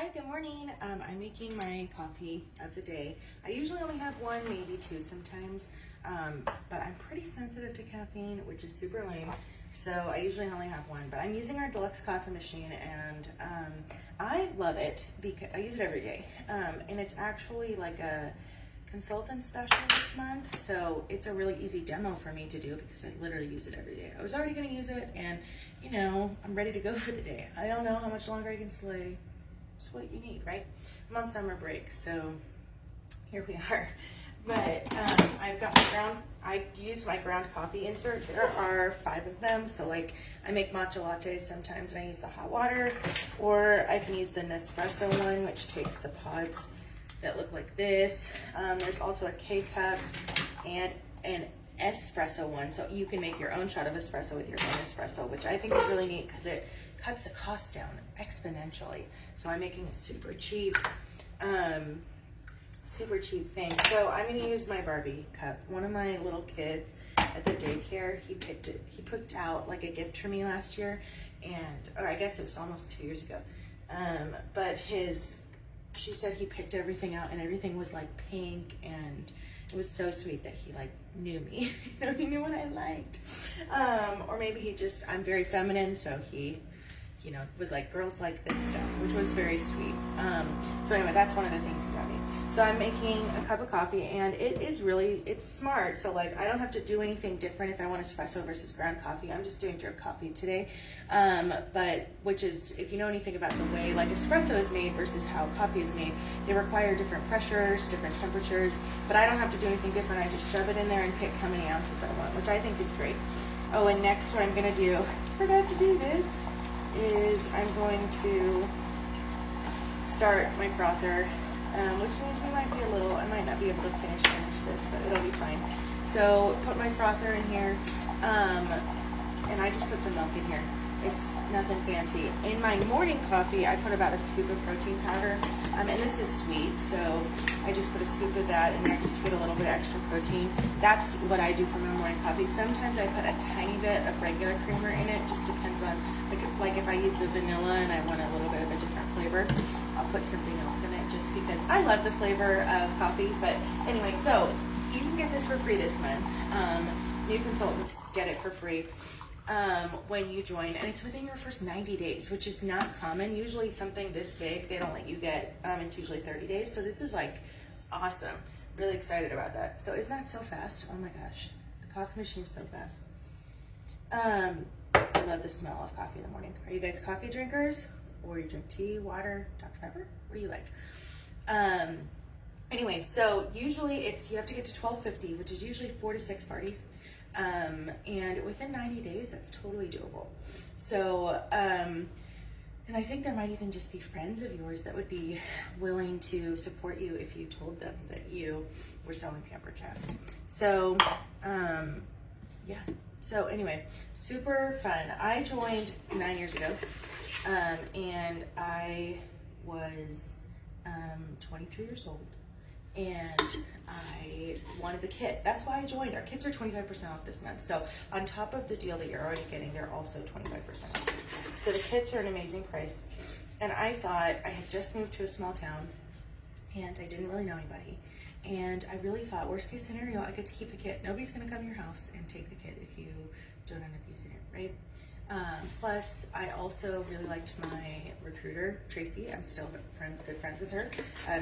Hi, good morning. I'm making my coffee of the day. I usually only have one, maybe two sometimes, but I'm pretty sensitive to caffeine, which is super lame. So I usually only have one, but I'm using our deluxe coffee machine, and I love it because I use it every day. And it's actually like a consultant special this month, so it's a really easy demo for me to do because I literally use it every day. I was already going to use it, and you know, I'm ready to go for the day. I don't know how much longer I can slay. It's what you need, right? I'm on summer break, so here we are. But I've got my I use my ground coffee insert. There are 5 of them, so like I make matcha lattes sometimes and I use the hot water, or I can use the Nespresso one, which takes the pods that look like this. There's also a K-cup and an espresso one, so you can make your own shot of espresso with your own espresso, which I think is really neat because it cuts the cost down exponentially. So I'm making a super cheap thing. So I'm going to use my Barbie cup. One of my little kids at the daycare, he picked out like a gift for me last year, or I guess it was almost 2 years ago. But she said he picked everything out and everything was like pink, and it was so sweet that he like knew me. You know, he knew what I liked. Or maybe I'm very feminine, so he, you know, was like, girls like this stuff, which was very sweet. So anyway, that's one of the things he got me. So I'm making a cup of coffee, and it's smart. So like, I don't have to do anything different if I want espresso versus ground coffee. I'm just doing drip coffee today. Which is, if you know anything about the way like espresso is made versus how coffee is made, they require different pressures, different temperatures, but I don't have to do anything different. I just shove it in there and pick how many ounces I want, which I think is great. Oh, and next what I'm gonna do, I forgot to do this, is I'm going to start my frother, which means I might not be able to finish this, but it'll be fine. So put my frother in here, and I just put some milk in here. It's nothing fancy. In my morning coffee, I put about a scoop of protein powder, and this is sweet, so I just put a scoop of that in there just to get a little bit extra protein. That's what I do for my morning coffee. Sometimes I put a tiny bit of regular creamer in it, just depends on, like if I use the vanilla and I want a little bit of a different flavor, I'll put something else in it just because I love the flavor of coffee. But anyway, so you can get this for free this month. New consultants get it for free when you join, and it's within your first 90 days, which is not common. Usually something this big, they don't let you get, it's usually 30 days. So this is like awesome. Really excited about that. So isn't that so fast? Oh my gosh, the coffee machine is so fast. I love the smell of coffee in the morning. Are you guys coffee drinkers, or you drink tea, water, Dr. Pepper? What do you like? Anyway, so usually you have to get to 1250, which is usually 4 to 6 parties. And within 90 days, that's totally doable. So, and I think there might even just be friends of yours that would be willing to support you if you told them that you were selling Pampered Chef. So, yeah. So anyway, super fun. I joined 9 years ago, and I was 23 years old. And I wanted the kit. That's why I joined. Our kits are 25% off this month. So on top of the deal that you're already getting, they're also 25% off. So the kits are an amazing price. And I thought, I had just moved to a small town and I didn't really know anybody. And I really thought, worst case scenario, I get to keep the kit. Nobody's gonna come to your house and take the kit if you don't end up using it, right? Plus, I also really liked my recruiter, Tracy. I'm still good friends with her.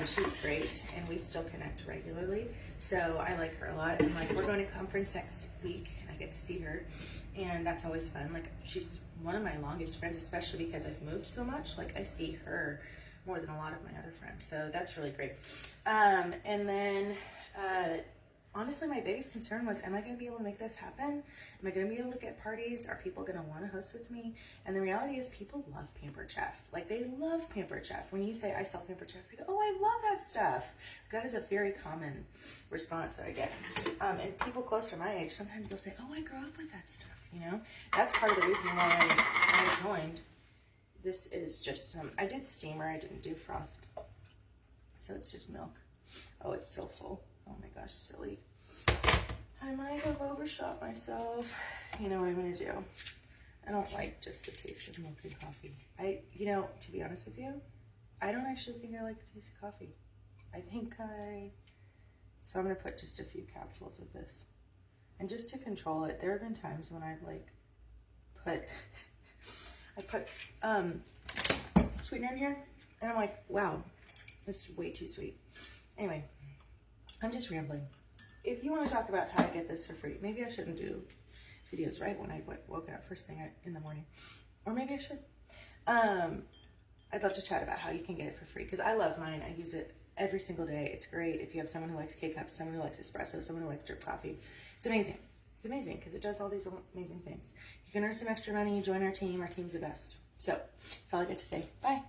She was great, and we still connect regularly. So I like her a lot. And like, we're going to conference next week, and I get to see her, and that's always fun. Like, she's one of my longest friends, especially because I've moved so much. Like, I see her more than a lot of my other friends, so that's really great. And then, honestly, my biggest concern was, am I going to be able to make this happen? Am I going to be able to get parties? Are people going to want to host with me? And the reality is, people love Pampered Chef. Like, they love Pampered Chef. When you say, I sell Pampered Chef, they go, oh, I love that stuff. That is a very common response that I get. And people close to my age, sometimes they'll say, oh, I grew up with that stuff, you know? That's part of the reason why I joined. This is just I did steamer, I didn't do froth. So it's just milk. Oh, it's so full. Oh my gosh, silly. I might have overshot myself. You know what I'm gonna do? I don't like just the taste of milk and coffee. To be honest with you, I don't actually think I like the taste of coffee. So I'm gonna put just a few capsules of this. And just to control it, there have been times when I've like I put sweetener in here, and I'm like, wow, that's way too sweet. Anyway, I'm just rambling. If you want to talk about how to get this for free, maybe I shouldn't do videos right when I woke up first thing in the morning, or maybe I should. I'd love to chat about how you can get it for free, because I love mine. I use it every single day. It's great if you have someone who likes K-cups, someone who likes espresso, someone who likes drip coffee. It's amazing. It's amazing because it does all these amazing things. You can earn some extra money, join our team. Our team's the best. So that's all I got to say. Bye.